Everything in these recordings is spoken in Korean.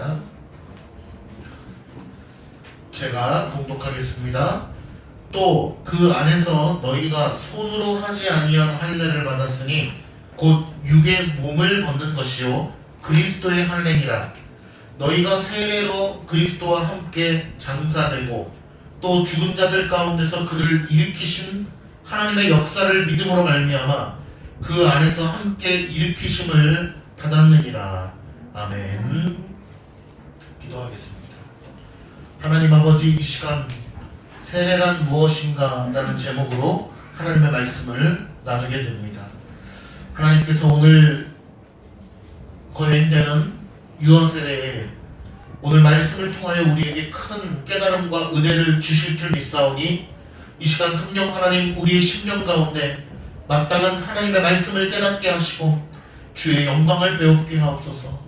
하겠습니다. 제가 봉독하겠습니다. 또 그 안에서 너희가 손으로 하지 아니한 할례를 받았으니 곧 육의 몸을 벗는 것이요 그리스도의 할례니라. 너희가 세례로 그리스도와 함께 장사되고 또 죽은 자들 가운데서 그를 일으키신 하나님의 역사를 믿음으로 말미암아 그 안에서 함께 일으키심을 받았느니라. 아멘. 기도하겠습니다. 하나님 아버지, 이 시간 세례란 무엇인가 라는 제목으로 하나님의 말씀을 나누게 됩니다. 하나님께서 오늘 거행되는 유언세례에 오늘 말씀을 통하여 우리에게 큰 깨달음과 은혜를 주실 줄 믿사오니 이 시간 성령 하나님, 우리의 심령 가운데 마땅한 하나님의 말씀을 깨닫게 하시고 주의 영광을 배우게 하옵소서.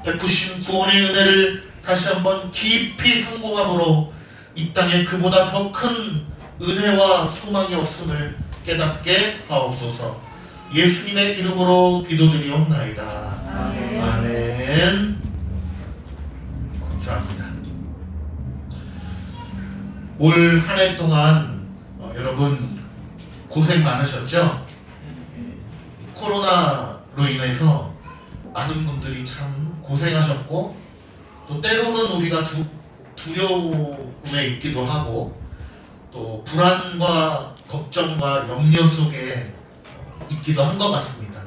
베푸신 구원의 은혜를 다시 한번 깊이 상고함으로 이 땅에 그보다 더 큰 은혜와 소망이 없음을 깨닫게 하옵소서. 예수님의 이름으로 기도드리옵나이다. 아멘. 아멘. 감사합니다. 올 한 해 동안 여러분 고생 많으셨죠? 코로나로 인해서 많은 분들이 참 고생하셨고 또 때로는 우리가 두려움에 있기도 하고 또 불안과 걱정과 염려 속에 있기도 한 것 같습니다.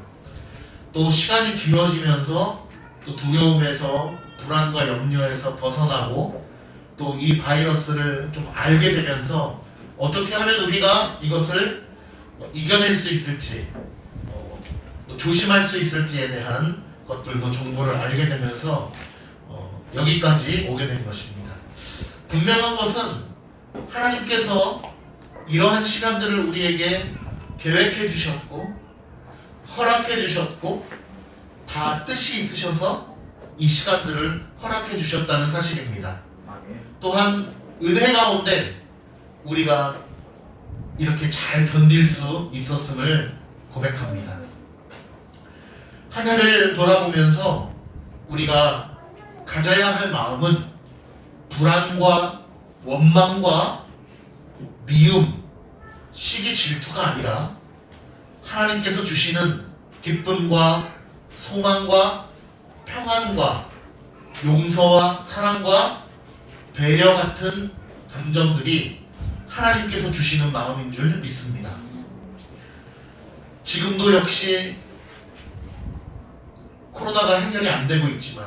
또 시간이 길어지면서 또 두려움에서 불안과 염려에서 벗어나고 또 이 바이러스를 좀 알게 되면서 어떻게 하면 우리가 이것을 이겨낼 수 있을지 또 조심할 수 있을지에 대한 것들도 정보를 알게 되면서 여기까지 오게 된 것입니다. 분명한 것은 하나님께서 이러한 시간들을 우리에게 계획해 주셨고 허락해 주셨고 다 뜻이 있으셔서 이 시간들을 허락해 주셨다는 사실입니다. 또한 은혜 가운데 우리가 이렇게 잘 견딜 수 있었음을 고백합니다. 한 해를 돌아보면서 우리가 가져야 할 마음은 불안과 원망과 미움, 시기 질투가 아니라 하나님께서 주시는 기쁨과 소망과 평안과 용서와 사랑과 배려 같은 감정들이 하나님께서 주시는 마음인 줄 믿습니다. 지금도 역시 코로나가 해결이 안 되고 있지만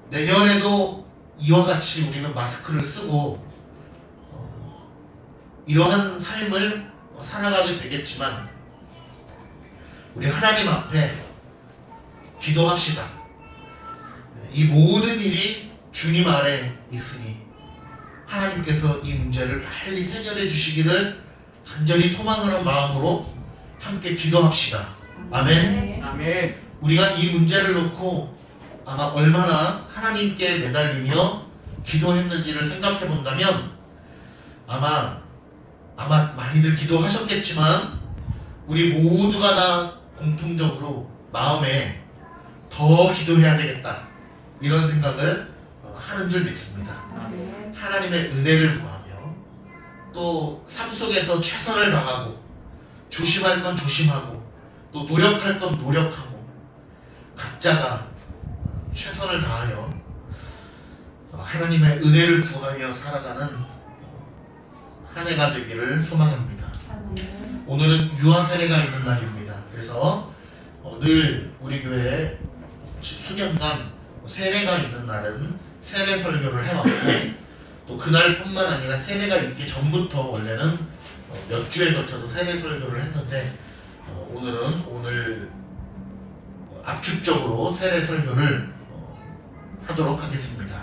내년에도 이와 같이 우리는 마스크를 쓰고 이러한 삶을 살아가게 되겠지만 우리 하나님 앞에 기도합시다. 이 모든 일이 주님 아래 있으니 하나님께서 이 문제를 빨리 해결해 주시기를 간절히 소망하는 마음으로 함께 기도합시다. 아멘. 아멘. 우리가 이 문제를 놓고 아마 얼마나 하나님께 매달리며 기도했는지를 생각해 본다면 아마 많이들 기도하셨겠지만 우리 모두가 다 공통적으로 마음에 더 기도해야 되겠다 이런 생각을 하는 줄 믿습니다. 하나님의 은혜를 구하며 또 삶 속에서 최선을 다하고 조심할 건 조심하고 또 노력할 건 노력하고 각자가 최선을 다하여 하나님의 은혜를 구하며 살아가는 한 해가 되기를 소망합니다. 오늘은 유아 세례가 있는 날입니다. 그래서 늘 우리 교회에 수년간 세례가 있는 날은 세례 설교를 해왔고 또 그날뿐만 아니라 세례가 있기 전부터 원래는 몇 주에 걸쳐서 세례 설교를 했는데 오늘 압축적으로 세례 설교를 하도록 하겠습니다.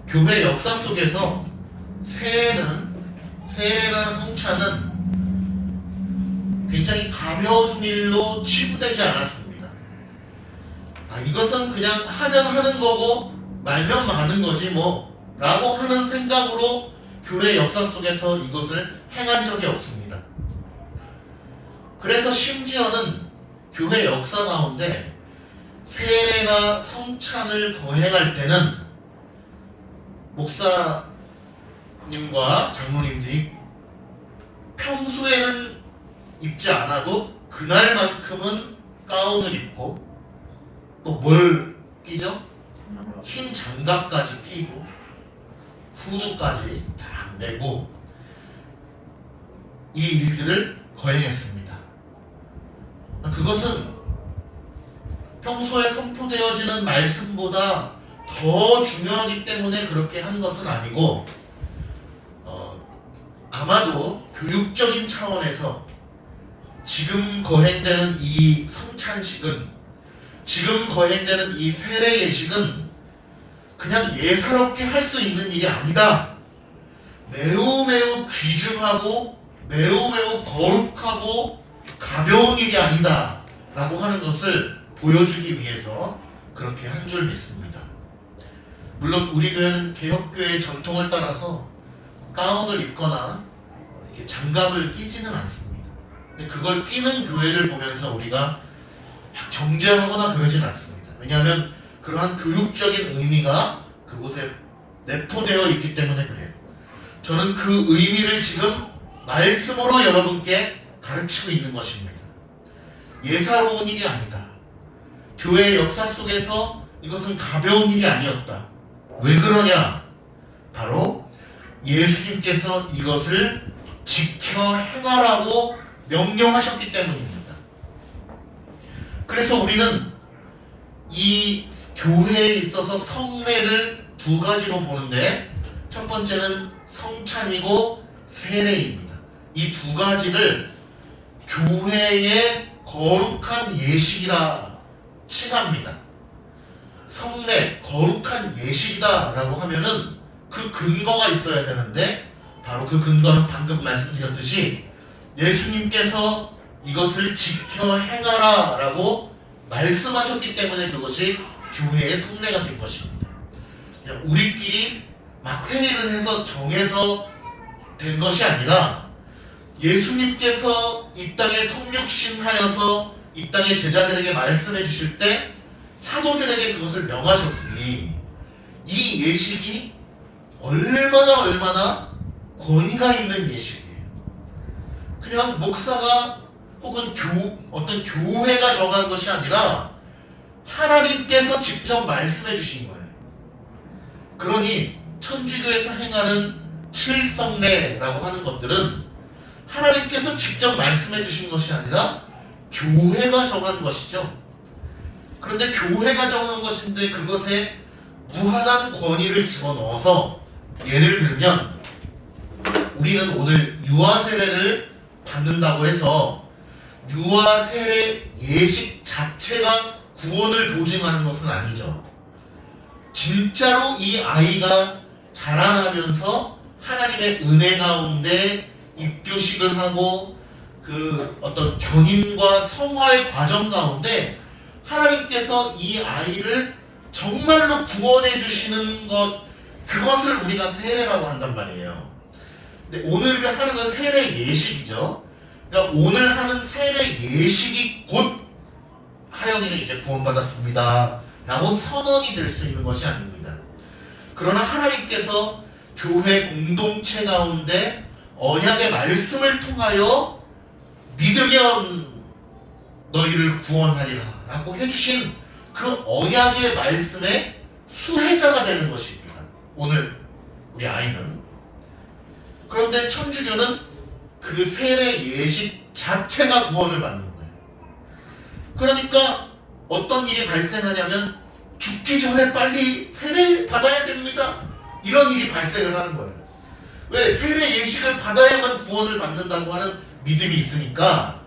교회 역사 속에서 세례나 성찬은 굉장히 가벼운 일로 치부되지 않았습니다. 이것은 그냥 하면 하는 거고 말면 마는 거지 뭐 라고 하는 생각으로 교회 역사 속에서 이것을 행한 적이 없습니다. 그래서 심지어는 교회 역사 가운데 세례 세례나 성찬을 거행할 때는 목사님과 장로님들이 평소에는 입지 않아도 그날만큼은 가운을 입고 또 뭘 끼죠? 흰 장갑까지 끼고 후드까지 다 메고 이 일들을 거행했습니다. 그것은 평소에 선포되어지는 말씀보다 더 중요하기 때문에 그렇게 한 것은 아니고 아마도 교육적인 차원에서 지금 거행되는 이 성찬식은, 지금 거행되는 이 세례 예식은 그냥 예사롭게 할 수 있는 일이 아니다. 매우 매우 귀중하고 매우 매우 거룩하고 가벼운 일이 아니다 라고 하는 것을 보여주기 위해서 그렇게 한 줄 믿습니다. 물론 우리 교회는 개혁교회의 전통을 따라서 가운을 입거나 이렇게 장갑을 끼지는 않습니다. 근데 그걸 끼는 교회를 보면서 우리가 막 정죄하거나 그러진 않습니다. 왜냐하면 그러한 교육적인 의미가 그곳에 내포되어 있기 때문에 그래요. 저는 그 의미를 지금 말씀으로 여러분께 가르치고 있는 것입니다. 예사로운 일이 아니다. 교회의 역사 속에서 이것은 가벼운 일이 아니었다. 왜 그러냐? 바로 예수님께서 이것을 지켜 행하라고 명령하셨기 때문입니다. 그래서 우리는 이 교회에 있어서 성례를 두 가지로 보는데, 첫 번째는 성찬이고 세례입니다. 이 두 가지를 교회의 거룩한 예식이라 칭합니다. 성례, 거룩한 예식이다 라고 하면은 그 근거가 있어야 되는데, 바로 그 근거는 방금 말씀드렸듯이 예수님께서 이것을 지켜 행하라 라고 말씀하셨기 때문에 그것이 교회의 성례가 된 것입니다. 그냥 우리끼리 막 회의를 해서 정해서 된 것이 아니라 예수님께서 이 땅에 성육신하여서 이 땅의 제자들에게 말씀해 주실 때 사도들에게 그것을 명하셨으니 이 예식이 얼마나 권위가 있는 예식이에요. 그냥 목사가 혹은 어떤 교회가 정한 것이 아니라 하나님께서 직접 말씀해 주신 거예요. 그러니 천주교에서 행하는 칠성례라고 하는 것들은 하나님께서 직접 말씀해 주신 것이 아니라 교회가 정한 것이죠. 그런데 교회가 정한 것인데 그것에 무한한 권위를 집어넣어서, 예를 들면 우리는 오늘 유아세례를 받는다고 해서 유아세례 예식 자체가 구원을 보증하는 것은 아니죠. 진짜로 이 아이가 자라나면서 하나님의 은혜 가운데 입교식을 하고 그 어떤 견인과 성화의 과정 가운데 하나님께서 이 아이를 정말로 구원해 주시는 것, 그것을 우리가 세례라고 한단 말이에요. 근데 오늘 하는 건 세례 예식이죠. 그러니까 오늘 하는 세례 예식이 곧 하영이는 이제 구원받았습니다 라고 선언이 될 수 있는 것이 아닙니다. 그러나 하나님께서 교회 공동체 가운데 언약의 말씀을 통하여 믿으면 너희를 구원하리라 라고 해주신 그 언약의 말씀의 수혜자가 되는 것입니다. 오늘 우리 아이는. 그런데 천주교는 그 세례 예식 자체가 구원을 받는 거예요. 그러니까 어떤 일이 발생하냐면 죽기 전에 빨리 세례 받아야 됩니다. 이런 일이 발생을 하는 거예요. 왜? 세례 예식을 받아야만 구원을 받는다고 하는 믿음이 있으니까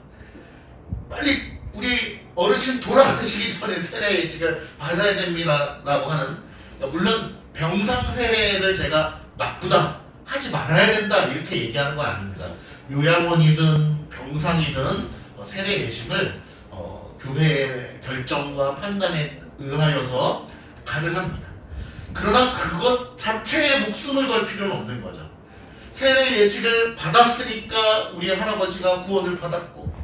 빨리 우리 어르신 돌아가시기 전에 세례 예식을 받아야 됩니다 라고 하는, 물론 병상 세례를 제가 나쁘다, 하지 말아야 된다 이렇게 얘기하는 거 아닙니다. 요양원이든 병상이든 세례 예식을 교회의 결정과 판단에 의하여서 가능합니다. 그러나 그것 자체에 목숨을 걸 필요는 없는 거죠. 세례 예식을 받았으니까 우리 할아버지가 구원을 받았고,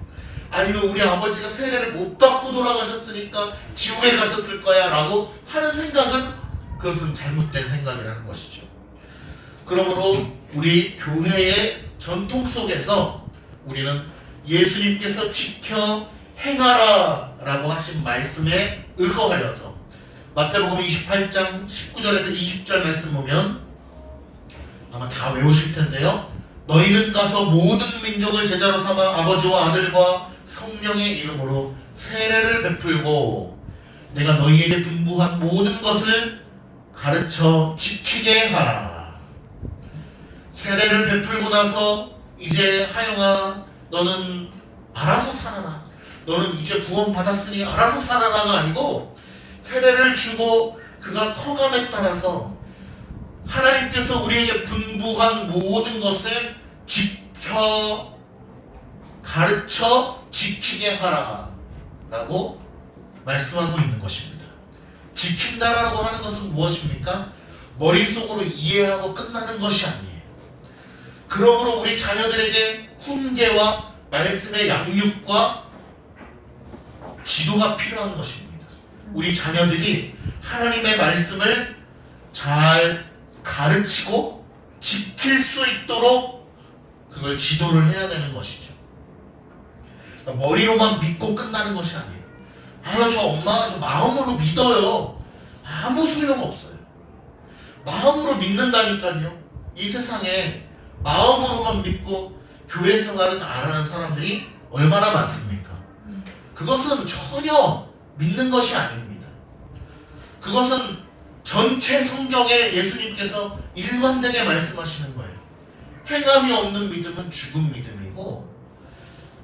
아니면 우리 아버지가 세례를 못 받고 돌아가셨으니까 지옥에 가셨을 거야 라고 하는 생각은 그것은 잘못된 생각이라는 것이죠. 그러므로 우리 교회의 전통 속에서 우리는 예수님께서 지켜 행하라 라고 하신 말씀에 의거하여서 마태복음 28장 19절에서 20절 말씀 보면 아마 다 외우실 텐데요. 너희는 가서 모든 민족을 제자로 삼아 아버지와 아들과 성령의 이름으로 세례를 베풀고 내가 너희에게 분부한 모든 것을 가르쳐 지키게 하라. 세례를 베풀고 나서 이제 하영아 너는 알아서 살아라. 너는 이제 구원 받았으니 알아서 살아라가 아니고 세례를 주고 그가 커감에 따라서 하나님께서 우리에게 분부한 모든 것을 지켜 가르쳐 지키게 하라 라고 말씀하고 있는 것입니다. 지킨다라고 하는 것은 무엇입니까? 머릿속으로 이해하고 끝나는 것이 아니에요. 그러므로 우리 자녀들에게 훈계와 말씀의 양육과 지도가 필요한 것입니다. 우리 자녀들이 하나님의 말씀을 잘 가르치고 지킬 수 있도록 그걸 지도를 해야 되는 것이죠. 그러니까 머리로만 믿고 끝나는 것이 아니에요. 아유 저 엄마 저 마음으로 믿어요. 아무 소용없어요. 마음으로 믿는다니까요. 이 세상에 마음으로만 믿고 교회 생활은 안 하는 사람들이 얼마나 많습니까? 그것은 전혀 믿는 것이 아닙니다. 그것은 전체 성경에 예수님께서 일관되게 말씀하시는 거예요. 행함이 없는 믿음은 죽은 믿음이고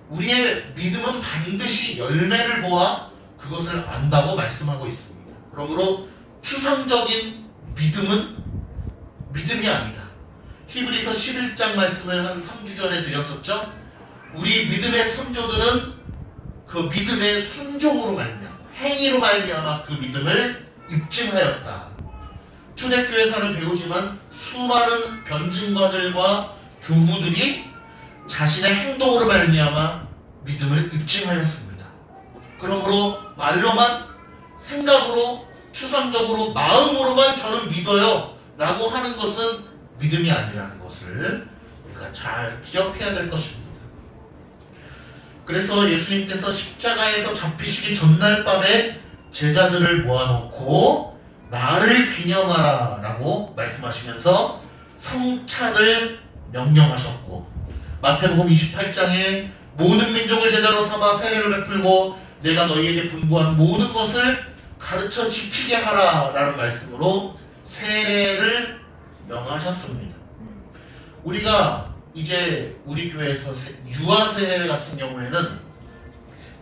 우리의 믿음은 반드시 열매를 보아 그것을 안다고 말씀하고 있습니다. 그러므로 추상적인 믿음은 믿음이 아니다. 히브리서 11장 말씀을 한 3주 전에 드렸었죠. 우리 믿음의 선조들은 그 믿음의 순종으로 말미암아 행위로 말미암아 그 믿음을 입증하였다. 초대교회사를 배우지만 수많은 변증가들과 교부들이 자신의 행동으로 말미암아 믿음을 입증하였습니다. 그러므로 말로만 생각으로 추상적으로 마음으로만 저는 믿어요 라고 하는 것은 믿음이 아니라는 것을 우리가 잘 기억해야 될 것입니다. 그래서 예수님께서 십자가에서 잡히시기 전날 밤에 제자들을 모아놓고 나를 기념하라 라고 말씀하시면서 성찬을 명령하셨고 마태복음 28장에 모든 민족을 제자로 삼아 세례를 베풀고 내가 너희에게 분부한 모든 것을 가르쳐 지키게 하라 라는 말씀으로 세례를 명하셨습니다. 우리가 이제 우리 교회에서 유아 세례 같은 경우에는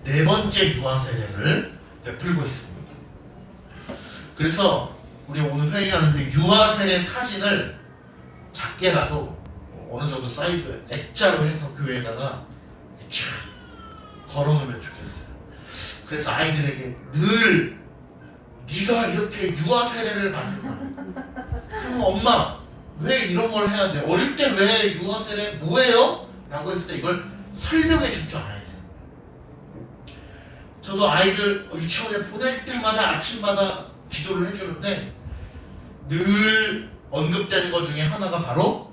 4번째 유아 세례를 베풀고 있습니다. 그래서 우리 오늘 회의하는데 유아 세례 사진을 작게라도 어느 정도 사이즈에 액자로 해서 교회에다가 쫙 걸어놓으면 좋겠어요. 그래서 아이들에게 늘 네가 이렇게 유아 세례를 받는다. 그럼 엄마 왜 이런 걸 해야 돼? 어릴 때 왜 유아 세례 뭐예요? 라고 했을 때 이걸 설명해 줄 줄 알아야 돼요. 저도 아이들 유치원에 보낼 때마다 아침마다 기도를 해주는데 늘 언급되는 것 중에 하나가 바로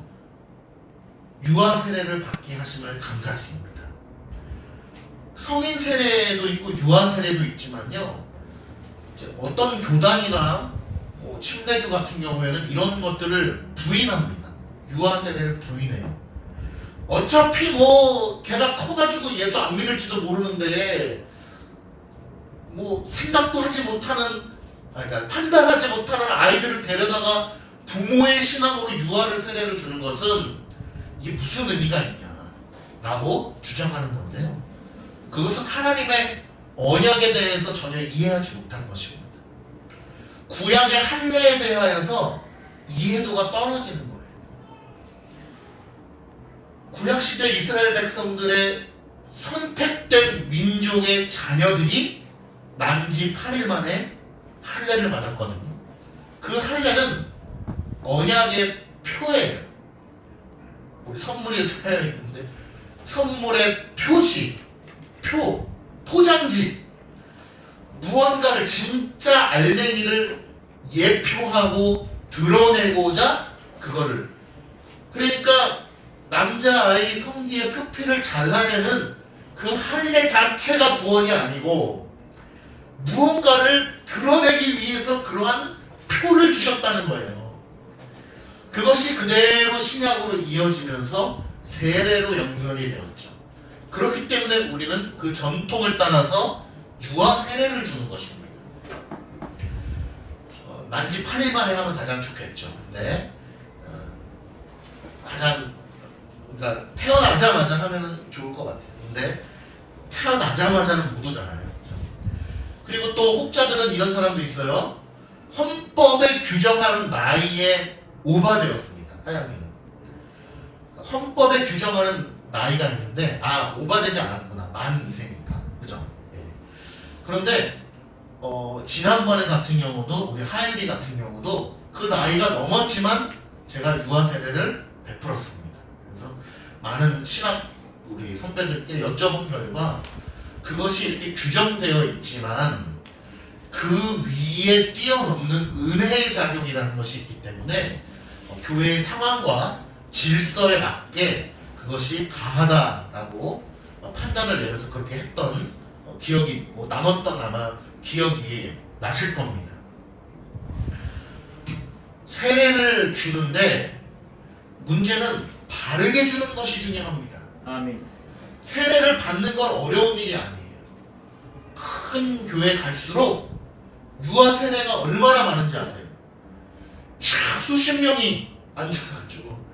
유아 세례를 받게 하심을 감사드립니다. 성인 세례도 있고 유아 세례도 있지만요. 이제 어떤 교단이나 침례교 같은 경우에는 이런 것들을 부인합니다. 유아 세례를 부인해요. 어차피 걔가 커가지고 예수 안 믿을지도 모르는데 생각도 하지 못하는 그러니까 판단하지 못하는 아이들을 데려다가 부모의 신앙으로 유아를 세례를 주는 것은 이게 무슨 의미가 있냐 라고 주장하는 건데요. 그것은 하나님의 언약에 대해서 전혀 이해하지 못한 것입니다. 구약의 할례에 대하여서 이해도가 떨어지는 거예요. 구약시대 이스라엘 백성들의 선택된 민족의 자녀들이 남지 8일 만에 할례를 받았거든요. 그 할례는 언약의 표예요. 우리 선물이 쓰여 있는데 선물의 표지 표, 포장지, 무언가를 진짜 알맹이를 예표하고 드러내고자 그거를, 그러니까 남자아이 성기의 표피를 잘라내는 그 할례 자체가 구원이 아니고 무언가를 드러내기 위해서 그러한 표를 주셨다는 거예요. 그것이 그대로 신약으로 이어지면서 세례로 연결이 되었죠. 그렇기 때문에 우리는 그 전통을 따라서 유아 세례를 주는 것입니다. 만지 8일 만에 하면 가장 좋겠죠. 네. 가장, 그러니까 태어나자마자 하면은 좋을 것 같아요. 근데 태어나자마자는 못 오잖아요. 그리고 또 혹자들은 이런 사람도 있어요. 헌법에 규정하는 나이에 오바되었습니다. 하양이는. 헌법에 규정하는 나이가 있는데 오바되지 않았구나. 만 2세니까. 그죠? 예. 그런데 지난번에 같은 경우도 우리 하율이 같은 경우도 그 나이가 넘었지만 제가 유아 세례를 베풀었습니다. 그래서 많은 신학 우리 선배들께 여쭤본 결과 그것이 이렇게 규정되어 있지만 그 위에 뛰어넘는 은혜의 작용이라는 것이 있기 때문에 교회의 상황과 질서에 맞게 그것이 가하다라고 판단을 내려서 그렇게 했던 기억이 남았던 아마 기억이 나실 겁니다. 세례를 주는데 문제는 바르게 주는 것이 중요합니다. 아멘. 세례를 받는 건 어려운 일이 아니에요. 큰 교회 갈수록 유아 세례가 얼마나 많은지 아세요? 쫙 수십 명이 앉아가지고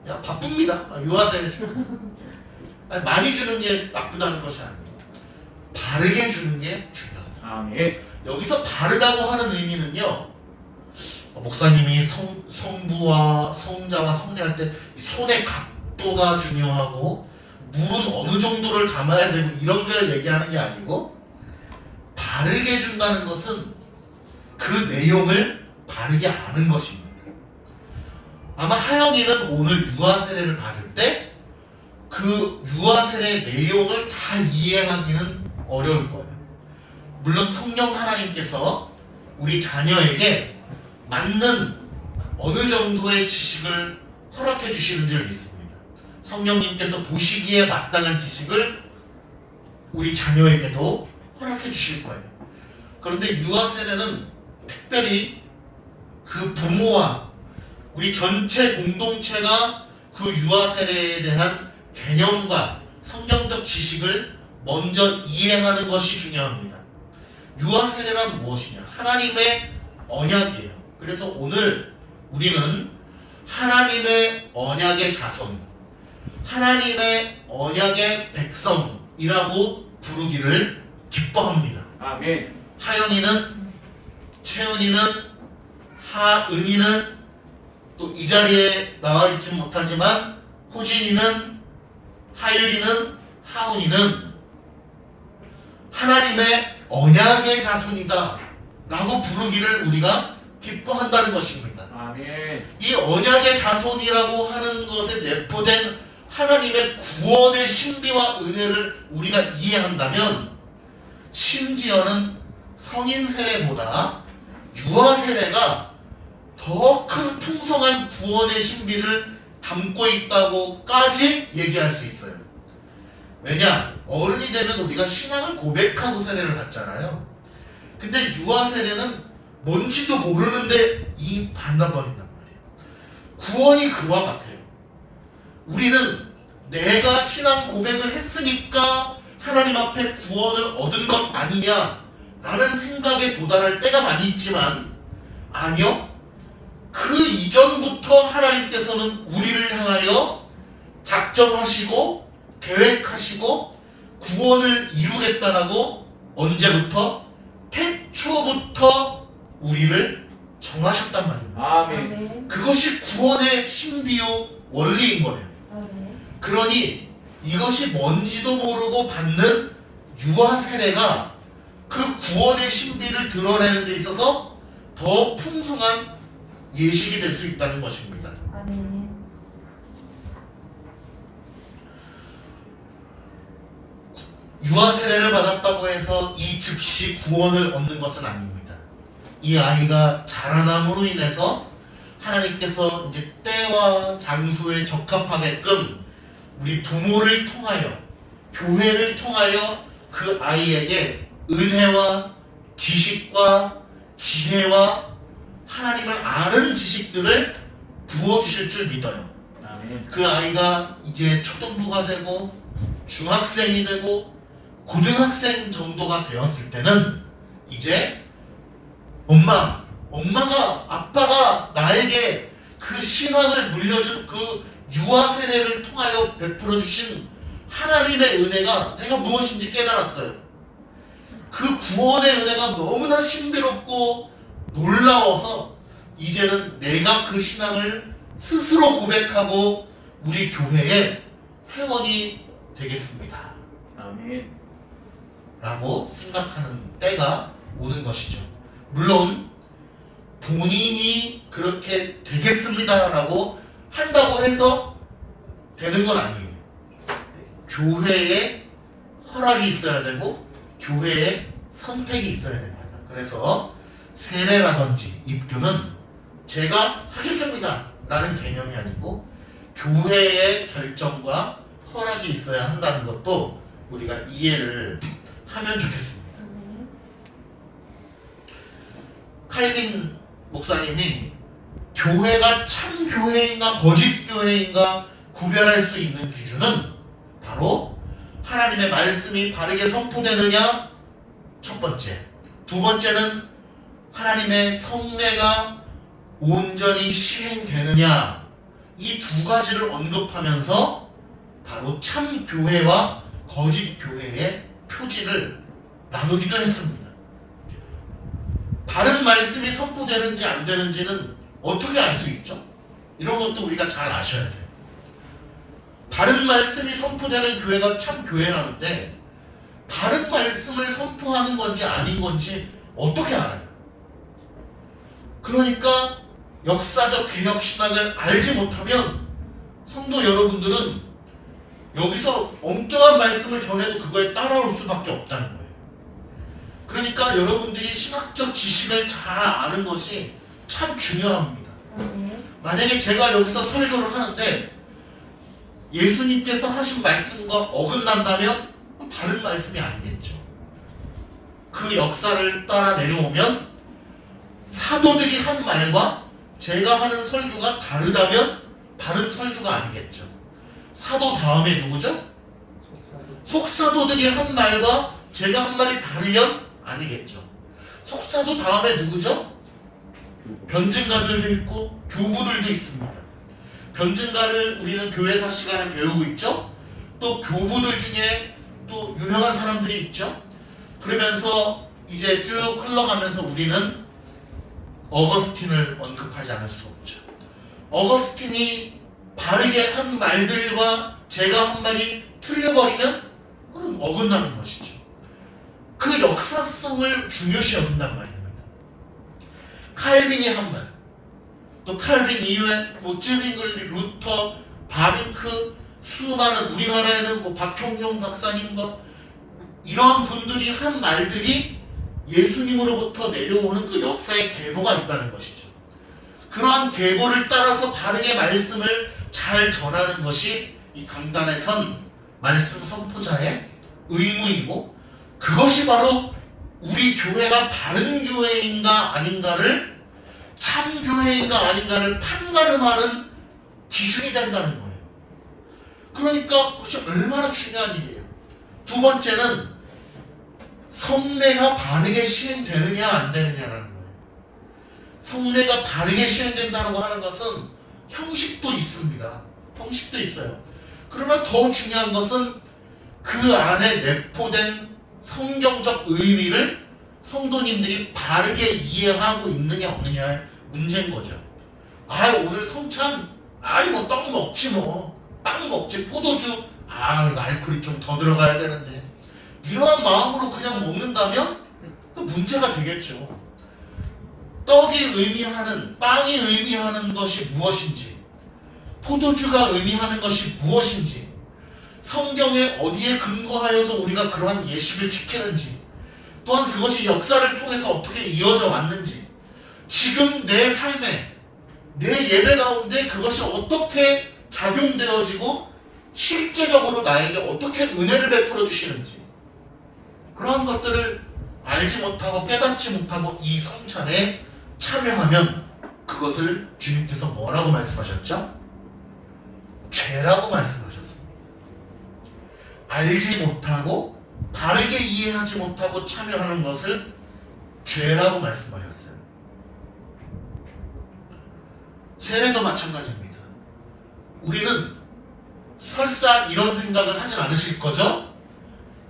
그냥 바쁩니다. 유아 세례 주고. 많이 주는 게 나쁘다는 것이 아니에요. 바르게 주는 게 중요해요. 아멘. 여기서 바르다고 하는 의미는요, 목사님이 성부와 성자와 성례할 때 손의 각도가 중요하고 물은 어느 정도를 담아야 되고 이런 걸 얘기하는 게 아니고, 바르게 준다는 것은 그 내용을 바르게 아는 것입니다. 아마 하영이는 오늘 유아 세례를 받을 때 그 유아 세례의 내용을 다 이해하기는 어려울 거예요. 물론 성령 하나님께서 우리 자녀에게 맞는 어느 정도의 지식을 허락해 주시는 줄 믿습니다. 성령님께서 보시기에 마땅한 지식을 우리 자녀에게도 허락해 주실 거예요. 그런데 유아 세례는 특별히 그 부모와 우리 전체 공동체가 그 유아 세례에 대한 개념과 성경적 지식을 먼저 이해하는 것이 중요합니다. 유아 세례란 무엇이냐? 하나님의 언약이에요. 그래서 오늘 우리는 하나님의 언약의 자손, 하나님의 언약의 백성이라고 부르기를 기뻐합니다. 아멘. 하영이는, 채은이는, 하은이는, 또 이 자리에 나와 있지 못하지만 호진이는, 하율이는, 하은이는 하나님의 언약의 자손이다 라고 부르기를 우리가 기뻐한다는 것입니다. 아멘. 이 언약의 자손이라고 하는 것에 내포된 하나님의 구원의 신비와 은혜를 우리가 이해한다면, 심지어는 성인 세례보다 유아 세례가 더 큰 풍성한 구원의 신비를 담고 있다고까지 얘기할 수 있어요. 왜냐? 어른이 되면 우리가 신앙을 고백하고 세례를 받잖아요. 근데 유아 세례는 뭔지도 모르는데 이미 받아버린단 말이에요. 구원이 그와 같아요. 우리는 내가 신앙 고백을 했으니까 하나님 앞에 구원을 얻은 것 아니냐 라는 생각에 도달할 때가 많이 있지만, 아니요, 그 이전부터 하나님께서는 우리를 향하여 작정하시고 계획하시고 구원을 이루겠다라고 언제부터? 태초부터 우리를 정하셨단 말입니다. 아멘. 그것이 구원의 신비요 원리인 거예요. 그러니 이것이 뭔지도 모르고 받는 유아 세례가 그 구원의 신비를 드러내는 데 있어서 더 풍성한 예식이 될 수 있다는 것입니다. 유아 세례를 받았다고 해서 이 즉시 구원을 얻는 것은 아닙니다. 이 아이가 자라남으로 인해서 하나님께서 이제 때와 장소에 적합하게끔 우리 부모를 통하여, 교회를 통하여 그 아이에게 은혜와 지식과 지혜와 하나님을 아는 지식들을 부어주실 줄 믿어요. 그 아이가 이제 초등부가 되고 중학생이 되고 고등학생 정도가 되었을 때는 이제 엄마가, 아빠가 나에게 그 신앙을 물려준 그 유아 세례를 통하여 베풀어 주신 하나님의 은혜가 내가 무엇인지 깨달았어요. 그 구원의 은혜가 너무나 신비롭고 놀라워서 이제는 내가 그 신앙을 스스로 고백하고 우리 교회의 회원이 되겠습니다. 아멘. 라고 생각하는 때가 오는 것이죠. 물론 본인이 그렇게 되겠습니다 라고 한다고 해서 되는 건 아니에요. 교회에 허락이 있어야 되고 교회에 선택이 있어야 됩니다. 그래서 세례라든지 입교는 제가 하겠습니다 라는 개념이 아니고 교회의 결정과 허락이 있어야 한다는 것도 우리가 이해를 하면 좋겠습니다. 칼빈 목사님이 교회가 참 교회인가 거짓 교회인가 구별할 수 있는 기준은 바로 하나님의 말씀이 바르게 선포되느냐 첫 번째, 두 번째는 하나님의 성례가 온전히 시행되느냐, 이 두 가지를 언급하면서 바로 참 교회와 거짓 교회의 표지를 나누기도 했습니다. 바른 말씀이 선포되는지 안 되는지는 어떻게 알 수 있죠? 이런 것도 우리가 잘 아셔야 돼요. 바른 말씀이 선포되는 교회가 참 교회라는데 바른 말씀을 선포하는 건지 아닌 건지 어떻게 알아요? 그러니까 역사적 개혁신학을 알지 못하면 성도 여러분들은 여기서 엉뚱한 말씀을 전해도 그거에 따라올 수밖에 없다는 거예요. 그러니까 여러분들이 신학적 지식을 잘 아는 것이 참 중요합니다. 만약에 제가 여기서 설교를 하는데 예수님께서 하신 말씀과 어긋난다면 바른 말씀이 아니겠죠. 그 역사를 따라 내려오면 사도들이 한 말과 제가 하는 설교가 다르다면 바른 설교가 아니겠죠. 사도 다음에 누구죠? 속사도들이 한 말과 제가 한 말이 다르면 아니겠죠. 속사도 다음에 누구죠? 변증가들도 있고 교부들도 있습니다. 변증가를 우리는 교회사 시간에 배우고 있죠. 또 교부들 중에 또 유명한 사람들이 있죠. 그러면서 이제 쭉 흘러가면서 우리는 어거스틴을 언급하지 않을 수 없죠. 어거스틴이 바르게 한 말들과 제가 한 말이 틀려버리면 그건 어긋나는 것이죠. 그 역사성을 중요시 여긴단 말입니다. 칼빈이 한 말, 또 칼빈 이후에 쯔윙글리, 루터, 바빙크, 수많은 우리나라에는 박형용 박사님과 이런 분들이 한 말들이 예수님으로부터 내려오는 그 역사의 계보가 있다는 것이죠. 그러한 계보를 따라서 바르게 말씀을 잘 전하는 것이 이 강단에 선 말씀 선포자의 의무이고, 그것이 바로 우리 교회가 바른 교회인가 아닌가를, 참 교회인가 아닌가를 판가름하는 기준이 된다는 거예요. 그러니까 그것이 얼마나 중요한 일이에요. 두 번째는 성례가 바르게 시행되느냐 안 되느냐라는 거예요. 성례가 바르게 시행된다고 하는 것은 형식도 있습니다. 형식도 있어요. 그러나 더 중요한 것은 그 안에 내포된 성경적 의미를 성도님들이 바르게 이해하고 있느냐 없느냐의 문제인 거죠. 오늘 성찬 뭐 떡 먹지 빵 먹지, 포도주 알코올이 좀 더 들어가야 되는데, 이러한 마음으로 그냥 먹는다면 그 문제가 되겠죠. 떡이 의미하는, 빵이 의미하는 것이 무엇인지, 포도주가 의미하는 것이 무엇인지 성경에 어디에 근거하여서 우리가 그러한 예식을 지키는지, 또한 그것이 역사를 통해서 어떻게 이어져 왔는지, 지금 내 삶에, 내 예배 가운데 그것이 어떻게 작용되어지고 실제적으로 나에게 어떻게 은혜를 베풀어 주시는지, 그러한 것들을 알지 못하고 깨닫지 못하고 이 성찬에 참여하면 그것을 주님께서 뭐라고 말씀하셨죠? 죄라고 말씀하셨습니다. 알지 못하고 바르게 이해하지 못하고 참여하는 것을 죄라고 말씀하셨어요. 세례도 마찬가지입니다. 우리는 설사 이런 생각을 하진 않으실 거죠?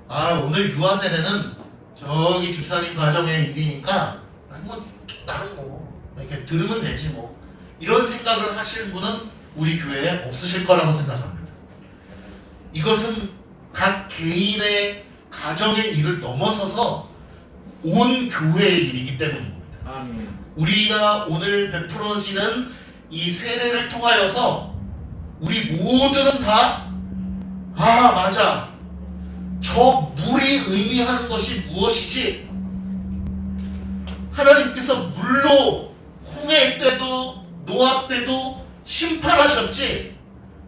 아, 오늘 유아 세례는 저기 집사님 가정의 일이니까 나는 뭐 이렇게 들으면 되지 뭐, 이런 생각을 하실 분은 우리 교회에 없으실 거라고 생각합니다. 이것은 각 개인의 가정의 일을 넘어서서 온 교회의 일이기 때문입니다. 아멘. 우리가 오늘 베풀어지는 이 세례를 통하여서 우리 모두는 다, 아 맞아, 저 물이 의미하는 것이 무엇이지? 하나님께서 물로 홍해 때도 노아 때도 심판하셨지.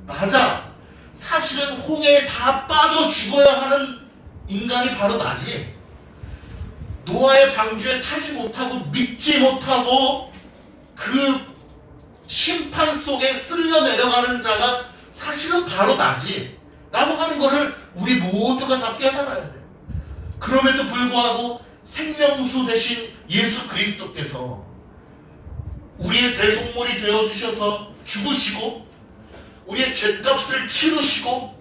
맞아, 사실은 홍해에 다 빠져 죽어야 하는 인간이 바로 나지. 노아의 방주에 타지 못하고 믿지 못하고 그 심판 속에 쓸려 내려가는 자가 사실은 바로 나지 라고 하는 것을 우리 모두가 다 깨달아야 돼. 그럼에도 불구하고 생명수 대신 예수 그리스도께서 우리의 대속물이 되어주셔서 죽으시고 우리의 죄값을 치르시고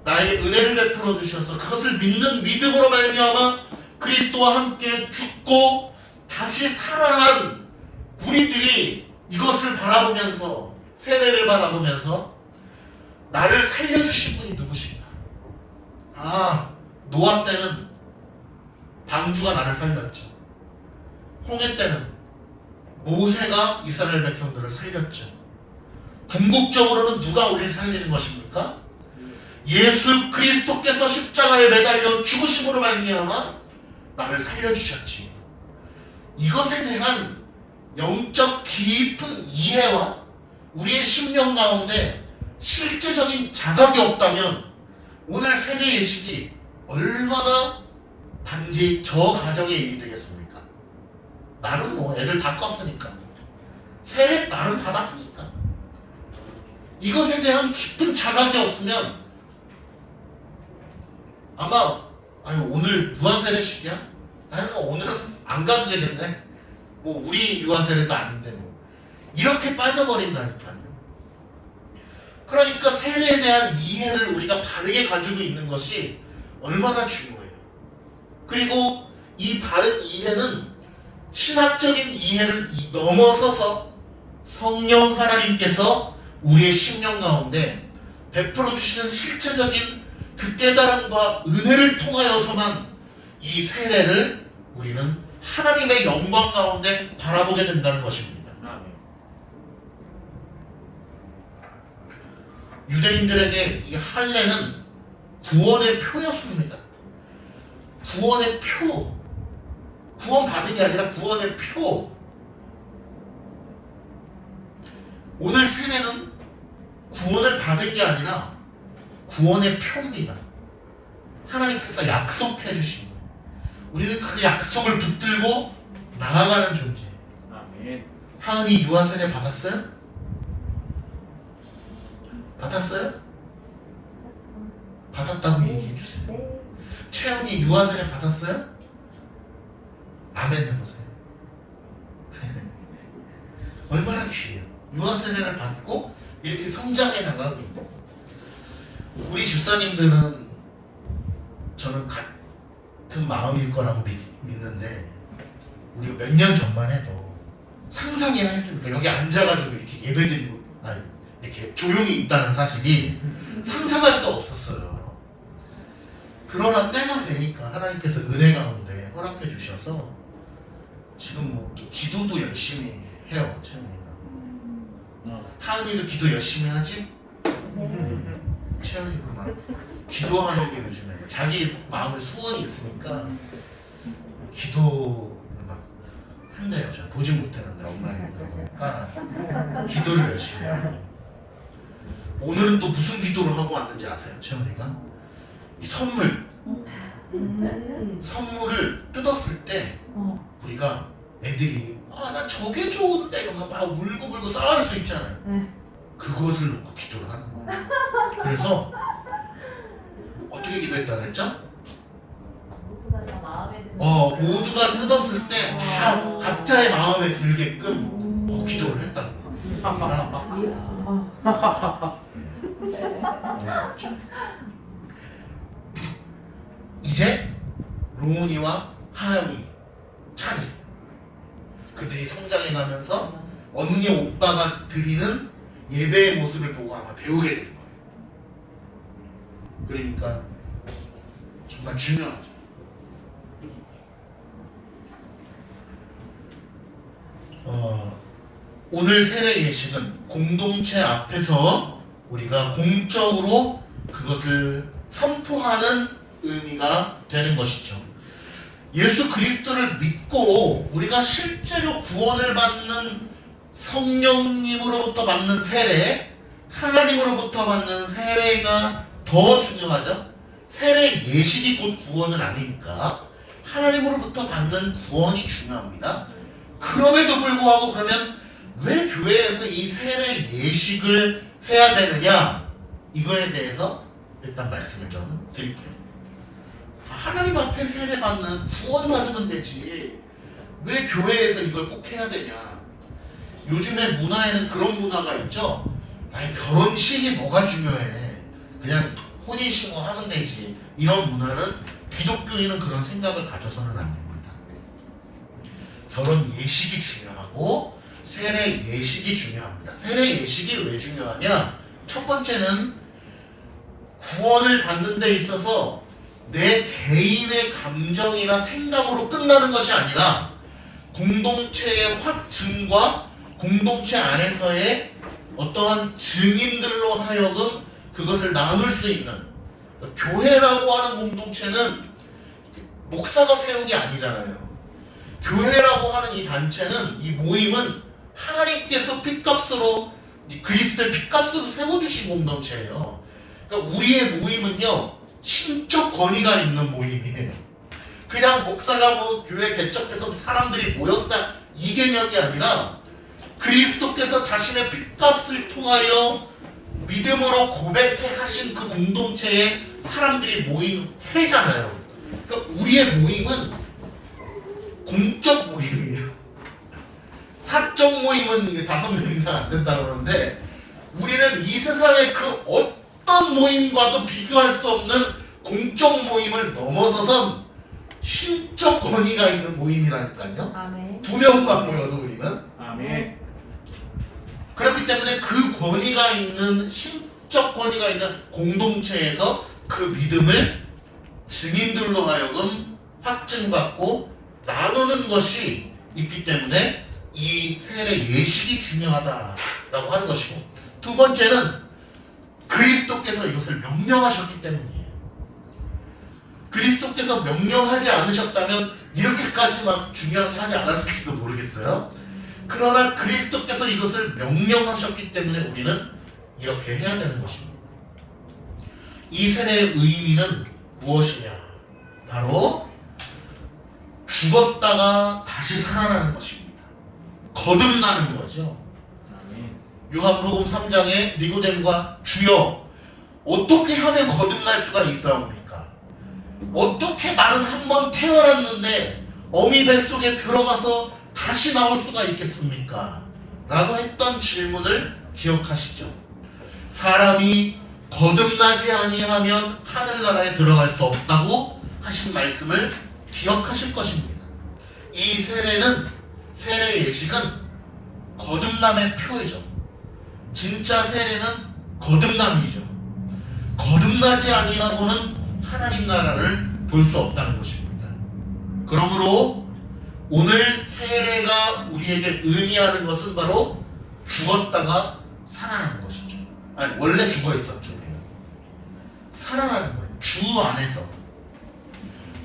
나에게 은혜를 베풀어 주셔서 그것을 믿는 믿음으로 말미암아 그리스도와 함께 죽고 다시 살아난 우리들이 이것을 바라보면서, 세례를 바라보면서 나를 살려주신 분이 누구신가? 아, 노아 때는 방주가 나를 살렸죠. 홍해 때는 모세가 이스라엘 백성들을 살렸죠. 궁극적으로는 누가 우리를 살리는 것입니까? 예수 그리스도께서 십자가에 매달려 죽으심으로 말미암아 나를 살려주셨지. 이것에 대한 영적 깊은 이해와 우리의 심령 가운데 실제적인 자각이 없다면 오늘 세례 예식이 얼마나 단지 저 가정의 일이 되겠습니까? 나는 뭐 애들 다 껐으니까, 세례 나는 받았으니까, 이것에 대한 깊은 자각이 없으면 아마 아유 오늘 유아세례식이야? 아유 오늘은 안 가도 되겠네, 뭐 우리 유아세례도 아닌데 뭐, 이렇게 빠져버린다니까요. 그러니까 세례에 대한 이해를 우리가 바르게 가지고 있는 것이 얼마나 중요해요. 그리고 이 바른 이해는 신학적인 이해를 넘어서서 성령 하나님께서 우리의 심령 가운데 베풀어 주시는 실체적인 그 깨달음과 은혜를 통하여서만 이 세례를 우리는 하나님의 영광 가운데 바라보게 된다는 것입니다. 유대인들에게 이 할례는 구원의 표였습니다. 구원의 표. 구원 받은 게 아니라 구원의 표. 오늘 세례는 구원을 받은 게 아니라 구원의 표입니다. 하나님께서 약속해 주신 거예요. 우리는 그 약속을 붙들고 나아가는 존재예요. 아멘. 하은이 유아세례 받았어요? 받았어요? 받았다고 얘기해 주세요. 채연이 유아세례 받았어요? 아멘 해보세요. 얼마나 귀해요. 유아세례를 받고 이렇게 성장해 나가고 있는. 우리 집사님들은 저는 같은 마음일 거라고 믿는데, 우리가 몇 년 전만 해도 상상이나 했습니까? 여기 앉아가지고 이렇게 예배드리고 이렇게 조용히 있다는 사실이 상상할 수 없었어요. 그러나 때가 되니까 하나님께서 은혜 가운데 허락해 주셔서 지금 뭐 또 기도도 열심히 해요. 채연이가. 하은이도 기도 열심히 하지? 채연이 태연이로 막 기도하는 게 요즘에 자기 마음에 소원이 있으니까 기도를 막 한대요. 제가 보지 못했는데 엄마의 그러니까 기도를 열심히 하고 오늘은 또 무슨 기도를 하고 왔는지 아세요? 채연이가? 이 선물을 뜯었을 때 우리가 애들이 나 저게 좋은데 이러면서 막 울고불고 싸울 수 있잖아요. 그것을 놓고 기도를 하는 거예요. 그래서 어떻게 기도했다 그랬죠? 모두가 뜯었을 때 다 각자의 마음에 들게끔 기도를 했다고. 이제 로운이와 하영이, 찬이 그들이 성장해가면서 언니 오빠가 드리는 예배의 모습을 보고 아마 배우게 될 거예요. 그러니까 정말 중요하죠. 오늘 세례 예식은 공동체 앞에서 우리가 공적으로 그것을 선포하는 의미가 되는 것이죠. 예수 그리스도를 믿고 우리가 실제로 구원을 받는 성령님으로부터 받는 세례, 하나님으로부터 받는 세례가 더 중요하죠. 세례 예식이 곧 구원은 아니니까 하나님으로부터 받는 구원이 중요합니다. 그럼에도 불구하고 그러면 왜 교회에서 이 세례 예식을 해야 되느냐, 이거에 대해서 일단 말씀을 좀 드릴게요. 하나님 앞에 세례 받는 구원 받으면 되지 왜 교회에서 이걸 꼭 해야 되냐. 요즘에 문화에는 그런 문화가 있죠. 결혼식이 뭐가 중요해, 그냥 혼인신고 하면 되지. 이런 문화는 기독교인은 그런 생각을 가져서는 안 됩니다. 결혼 예식이 중요하고 세례 예식이 중요합니다. 세례 예식이 왜 중요하냐? 첫 번째는 구원을 받는 데 있어서 내 개인의 감정이나 생각으로 끝나는 것이 아니라 공동체의 확증과 공동체 안에서의 어떠한 증인들로 하여금 그것을 나눌 수 있는, 교회라고 하는 공동체는 목사가 세운 게 아니잖아요. 교회라고 하는 이 단체는, 이 모임은 하나님께서 핏값으로, 그리스도의 핏값으로 세워주신 공동체예요. 그러니까 우리의 모임은요, 신적 권위가 있는 모임이에요. 그냥 목사가 뭐 교회 개척해서 사람들이 모였다 이 개념이 아니라 그리스도께서 자신의 핏값을 통하여 믿음으로 고백해 하신 그 공동체에 사람들이 모인 회잖아요. 그러니까 우리의 모임은 공적 모임이에요. 사적 모임은 5명 이상 안 된다고 그러는데 우리는 이 세상의 그 어떤 모임과도 비교할 수 없는 공적 모임을 넘어서선 신적 권위가 있는 모임이라니까요. 아멘. 2명만 모여도 우리는. 아멘. 그렇기 때문에 그 권위가 있는, 신적 권위가 있는 공동체에서 그 믿음을 증인들로 하여금 확증받고 나누는 것이 있기 때문에 이 세례 예식이 중요하다라고 하는 것이고, 두 번째는 그리스도께서 이것을 명령하셨기 때문이에요. 그리스도께서 명령하지 않으셨다면 이렇게까지 막 중요하게 하지 않았을지도 모르겠어요. 그러나 그리스도께서 이것을 명령하셨기 때문에 우리는 이렇게 해야 되는 것입니다. 이 세례의 의미는 무엇이냐? 바로 죽었다가 다시 살아나는 것입니다. 거듭나는 거죠. 요한복음 3장에 니고데모가 주여 어떻게 하면 거듭날 수가 있사옵니까? 어떻게 나는 한 번 태어났는데 어미 뱃속에 들어가서 다시 나올 수가 있겠습니까? 라고 했던 질문을 기억하시죠? 사람이 거듭나지 아니하면 하늘나라에 들어갈 수 없다고 하신 말씀을 기억하실 것입니다. 이 세례는, 세례 예식은 거듭남의 표이죠. 진짜 세례는 거듭남이죠. 거듭나지 아니하고는 하나님 나라를 볼 수 없다는 것입니다. 그러므로 오늘 세례가 우리에게 의미하는 것은 바로 죽었다가 살아나는 것이죠. 아니, 원래 죽어 있었죠. 살아나는 거예요. 주 안에서.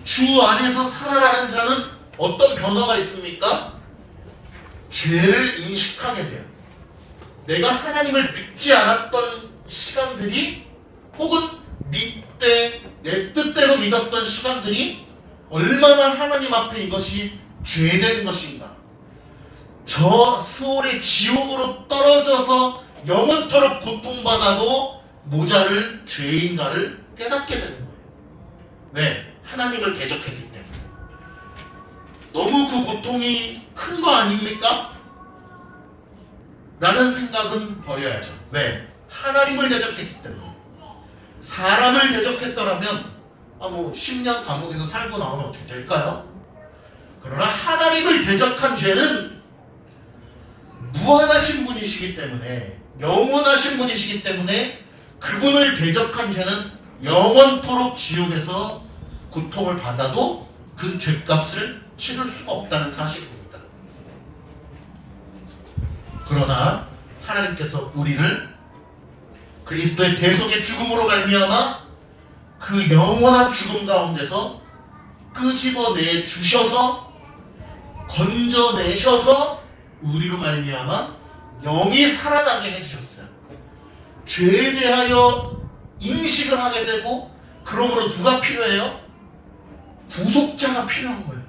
주 안에서 살아나는 자는 어떤 변화가 있습니까? 죄를 인식하게 돼요. 내가 하나님을 믿지 않았던 시간들이, 혹은 내 뜻대로 믿었던 시간들이 얼마나 하나님 앞에 이것이 죄된 것인가. 저 수월의 지옥으로 떨어져서 영원토록 고통받아도 모자를 죄인가를 깨닫게 되는 거예요. 왜? 하나님을 대적했기 때문에. 너무 그 고통이 큰 거 아닙니까? 라는 생각은 버려야죠. 왜? 하나님을 대적했기 때문에. 사람을 대적했더라면 10년 감옥에서 살고 나오면 어떻게 될까요? 그러나 하나님을 대적한 죄는 무한하신 분이시기 때문에, 영원하신 분이시기 때문에 그분을 대적한 죄는 영원토록 지옥에서 고통을 받아도 그 죄값을 치를 수가 없다는 사실입니다. 그러나 하나님께서 우리를 그리스도의 대속의 죽음으로 말미암아 그 영원한 죽음 가운데서 끄집어내 주셔서, 건져내셔서 우리로 말미암아 영이 살아나게 해주셨어요. 죄에 대하여 인식을 하게 되고, 그러므로 누가 필요해요? 구속자가 필요한 거예요.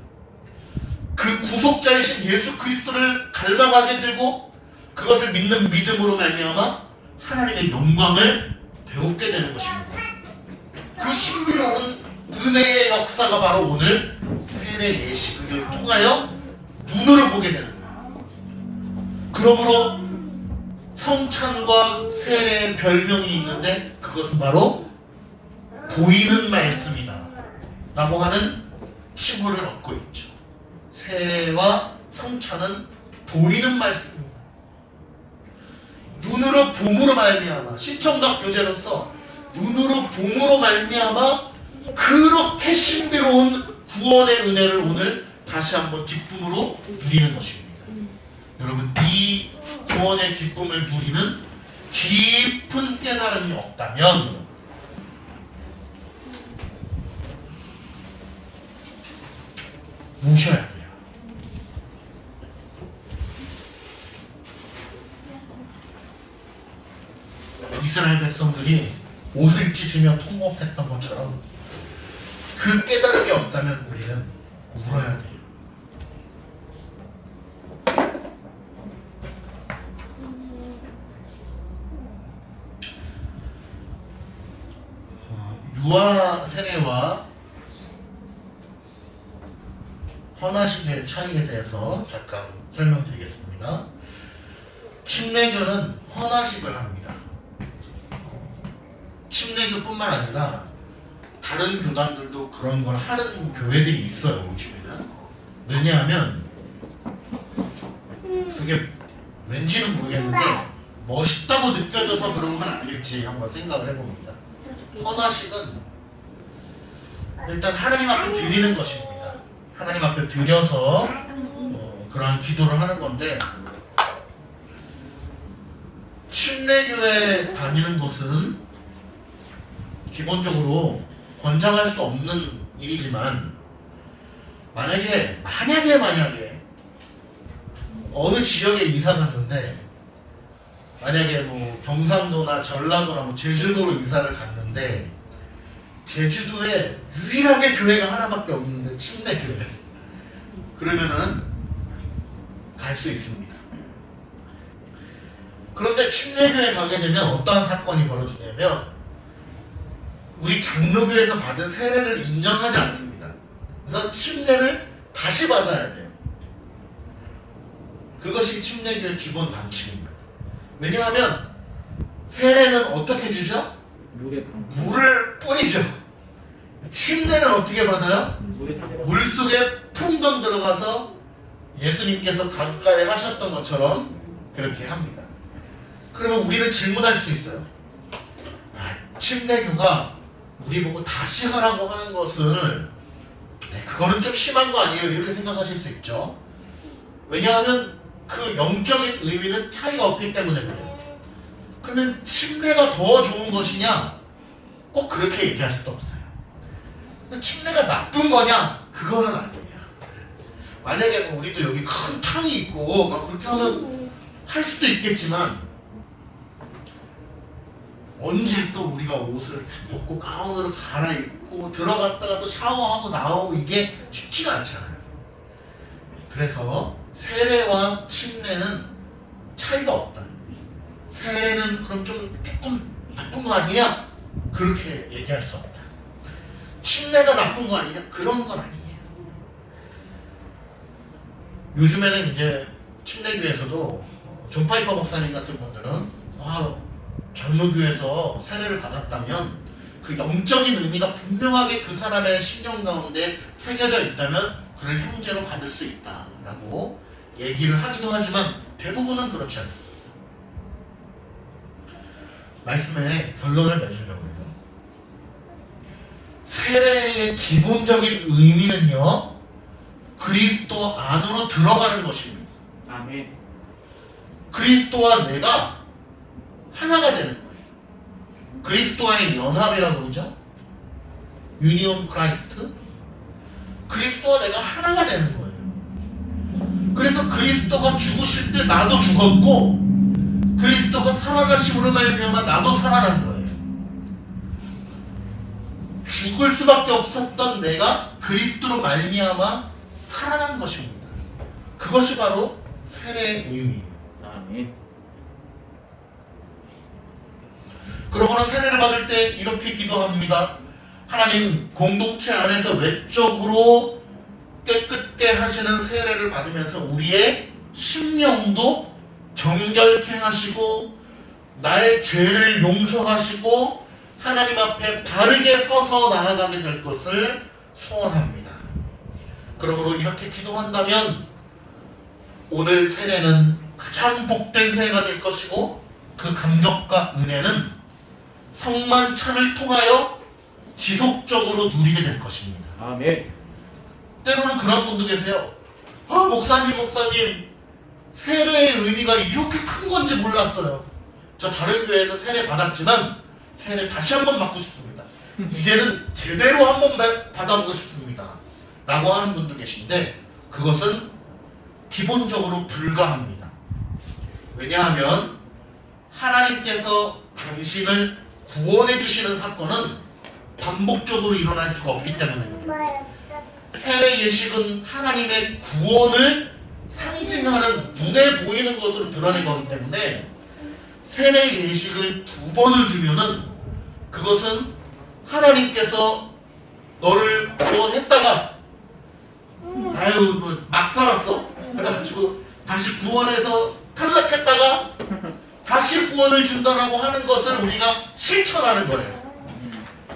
그 구속자이신 예수 그리스도를 닮아가게 되고, 그것을 믿는 믿음으로 말미암아 하나님의 영광을 배우게 되는 것입니다. 그 신비로운 은혜의 역사가 바로 오늘 세례 예식을 통하여 눈으로 보게 되는 거예요. 그러므로 성찬과 세례의 별명이 있는데, 그것은 바로 보이는 말씀이다 라고 하는 칭호를 얻고 있죠. 세례와 성찬은 보이는 말씀입니다. 눈으로 봄으로 말미암아, 신청각 교제로서 눈으로 봄으로 말미암아 그렇게 신비로운 구원의 은혜를 오늘 다시 한번 기쁨으로 누리는 것입니다. 여러분, 이 구원의 기쁨을 누리는 깊은 깨달음이 없다면 무셔야 돼요. 이스라엘 백성들이 옷을 찢으며 통곡했던 것처럼 그 깨달음이 없다면 우리는 울어야 돼요. 유아 세례와 헌화식의 차이에 대해서 잠깐 설명드리겠습니다. 침례교는 헌화식을 합니다. 침례교뿐만 아니라 다른 교단들도 그런 걸 하는 교회들이 있어요. 요즘에는. 왜냐하면 그게 왠지는 모르겠는데 멋있다고 느껴져서 그런 건 아닐지 한번 생각을 해봅니다. 헌화식은 일단 하나님 앞에 드리는 것입니다. 하나님 앞에 드려서 그러한 기도를 하는 건데, 침례교회 다니는 것은 기본적으로 권장할 수 없는 일이지만, 만약에 어느 지역에 이사 갔는데, 만약에 경상도나 전라도나 제주도로 이사를 갔는데, 제주도에 유일하게 교회가 하나밖에 없는데 침례교회, 그러면은 갈 수 있습니다. 그런데 침례교회 가게 되면 어떠한 사건이 벌어지냐면, 우리 장로교에서 받은 세례를 인정하지 않습니다. 그래서 침례를 다시 받아야 돼요. 그것이 침례교의 기본 방침입니다. 왜냐하면 세례는 어떻게 주죠? 물을 뿌리죠. 침례는 어떻게 받아요? 물속에 풍덩 들어가서 예수님께서 가까이 하셨던 것처럼 그렇게 합니다. 그러면 우리는 질문할 수 있어요. 침례교가 우리 보고 다시 하라고 하는 것을 그거는 좀 심한 거 아니에요? 이렇게 생각하실 수 있죠. 왜냐하면 그 영적인 의미는 차이가 없기 때문에 그래요. 그러면 침례가 더 좋은 것이냐? 꼭 그렇게 얘기할 수도 없어요. 침례가 나쁜 거냐? 그거는 아니에요. 만약에 우리도 여기 큰 탕이 있고 막 그렇게 하면 할 수도 있겠지만 언제 또 우리가 옷을 다 벗고 가운으로 갈아입고 들어갔다가 또 샤워하고 나오고 이게 쉽지가 않잖아요. 그래서 세례와 침례는 차이가 없다. 세례는 그럼 조금 나쁜 거 아니냐? 그렇게 얘기할 수 없다. 침례가 나쁜 거 아니냐? 그런 건 아니에요. 요즘에는 이제 침례교에서도 존 파이퍼 목사님 같은 분들은 장로교에서 세례를 받았다면 그 영적인 의미가 분명하게 그 사람의 심령 가운데 새겨져 있다면 그를 형제로 받을 수 있다라고 얘기를 하기도 하지만 대부분은 그렇지 않습니다. 말씀의 결론을 맺으려고 해요. 세례의 기본적인 의미는요, 그리스도 안으로 들어가는 것입니다. 아멘. 그리스도와 내가 하나가 되는 거예요. 그리스도와의 연합이라고 그러죠. 유니온 크라이스트. 그리스도와 내가 하나가 되는 거예요. 그래서 그리스도가 죽으실 때 나도 죽었고 그리스도가 살아나심으로 말미암아 나도 살아난 거예요. 죽을 수밖에 없었던 내가 그리스도로 말미암아 살아난 것입니다. 그것이 바로 세례의 의미예요. 아멘. 그러므로 세례를 받을 때 이렇게 기도합니다. 하나님, 공동체 안에서 외적으로 깨끗게 하시는 세례를 받으면서 우리의 심령도 정결케 하시고 나의 죄를 용서하시고 하나님 앞에 바르게 서서 나아가게 될 것을 소원합니다. 그러므로 이렇게 기도한다면 오늘 세례는 가장 복된 세례가 될 것이고 그 감격과 은혜는 성만찬을 통하여 지속적으로 누리게 될 것입니다. 아멘. 때로는 그런 분도 계세요. 목사님 세례의 의미가 이렇게 큰 건지 몰랐어요. 저 다른 교회에서 세례 받았지만 세례 다시 한번 받고 싶습니다. 이제는 제대로 한번 받아보고 싶습니다. 라고 하는 분도 계신데 그것은 기본적으로 불가합니다. 왜냐하면 하나님께서 당신을 구원해 주시는 사건은 반복적으로 일어날 수가 없기 때문입니다. 세례 예식은 하나님의 구원을 상징하는 눈에 보이는 것으로 드러낸 거기 때문에 세례 예식을 2번을 주면은 그것은 하나님께서 너를 구원했다가 막 살았어 그래가지고 다시 구원해서 탈락했다가 다시 구원을 준다라고 하는 것을 우리가 실천하는 거예요.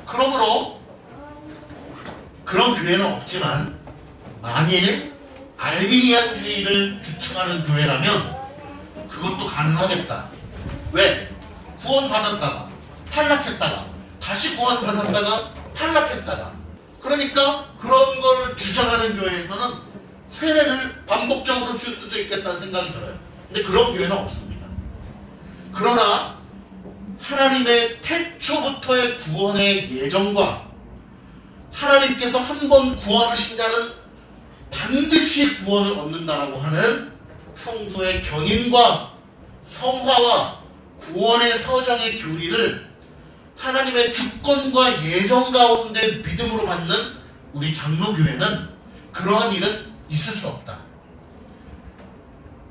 그러므로 그런 교회는 없지만 만일 알미니안주의를 주창하는 교회라면 그것도 가능하겠다. 왜? 구원받았다가 탈락했다가 다시 구원받았다가 탈락했다가 그러니까 그런 걸 주장하는 교회에서는 세례를 반복적으로 줄 수도 있겠다는 생각이 들어요. 근데 그런 교회는 없습니다. 그러나 하나님의 태초부터의 구원의 예정과 하나님께서 한 번 구원하신 자는 반드시 구원을 얻는다라고 하는 성도의 견인과 성화와 구원의 서정의 교리를 하나님의 주권과 예정 가운데 믿음으로 받는 우리 장로교회는 그러한 일은 있을 수 없다.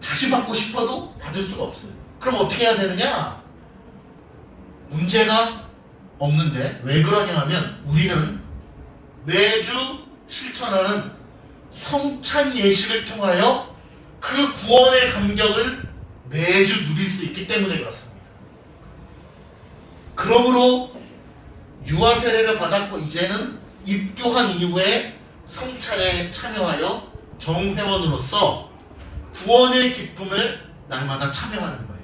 다시 받고 싶어도 받을 수가 없어요. 그럼 어떻게 해야 되느냐? 문제가 없는데 왜 그러냐 하면 우리는 매주 실천하는 성찬 예식을 통하여 그 구원의 감격을 매주 누릴 수 있기 때문에 그렇습니다. 그러므로 유아 세례를 받았고 이제는 입교한 이후에 성찬에 참여하여 정회원으로서 구원의 기쁨을 날마다 참여하는 거예요.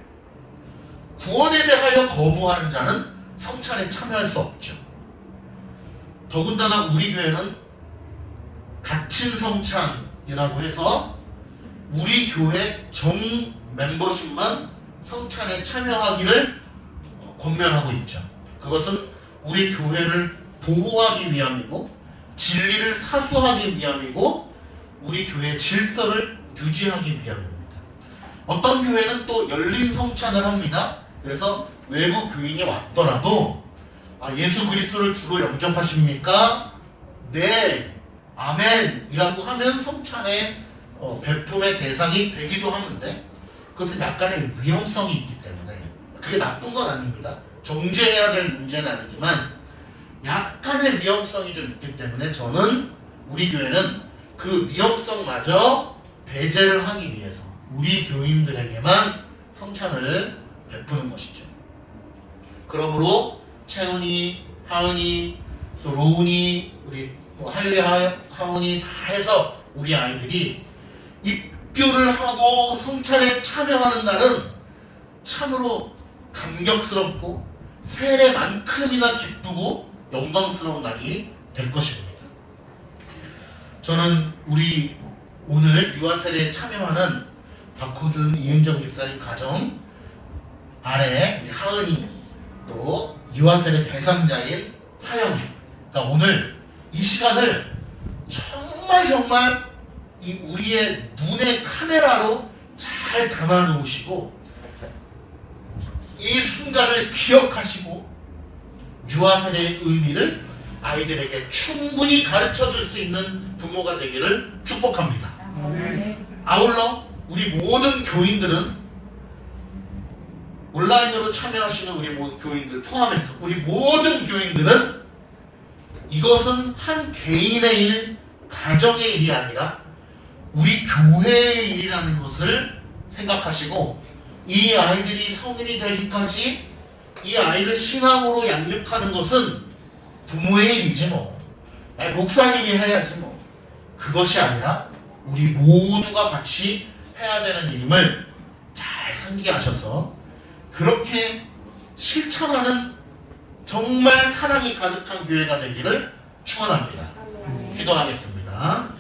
구원에 대하여 거부하는 자는 성찬에 참여할 수 없죠. 더군다나 우리 교회는 닫힌 성찬이라고 해서 우리 교회 정 멤버십만 성찬에 참여하기를 권면하고 있죠. 그것은 우리 교회를 보호하기 위함이고 진리를 사수하기 위함이고 우리 교회의 질서를 유지하기 위함입니다. 어떤 교회는 또 열린 성찬을 합니다. 그래서 외부 교인이 왔더라도 예수 그리스도를 주로 영접하십니까? 네, 아멘 이라고 하면 성찬의 베품의 대상이 되기도 하는데 그것은 약간의 위험성이 있기 때문에 그게 나쁜 건 아닙니다. 정죄해야 될 문제는 아니지만 약간의 위험성이 좀 있기 때문에 저는 우리 교회는 그 위험성마저 배제를 하기 위해서 우리 교인들에게만 성찬을 베푸는 것이죠. 그러므로 채은이, 하은이, 또 로운이, 우리 하율이, 하은이 다 해서 우리 아이들이 입교를 하고 성찬에 참여하는 날은 참으로 감격스럽고 세례만큼이나 기쁘고 영광스러운 날이 될 것입니다. 저는 우리 오늘 유아세례에 참여하는 박호준, 이은정 집사님 가정 아래 우리 하은이 또 유아세례 대상자인 하영이, 그러니까 오늘 이 시간을 정말 이 우리의 눈의 카메라로 잘 담아 놓으시고 이 순간을 기억하시고 유아세례의 의미를 아이들에게 충분히 가르쳐 줄 수 있는 부모가 되기를 축복합니다. 아울러 우리 모든 교인들은 온라인으로 참여하시는 우리 모든 교인들 포함해서 우리 모든 교인들은 이것은 한 개인의 일, 가정의 일이 아니라 우리 교회의 일이라는 것을 생각하시고 이 아이들이 성인이 되기까지 이 아이를 신앙으로 양육하는 것은 부모의 일이지 뭐. 목사님이 해야지 뭐. 그것이 아니라 우리 모두가 같이 해야 되는 일임을 잘 상기하셔서 그렇게 실천하는 정말 사랑이 가득한 교회가 되기를 축원합니다. 기도하겠습니다.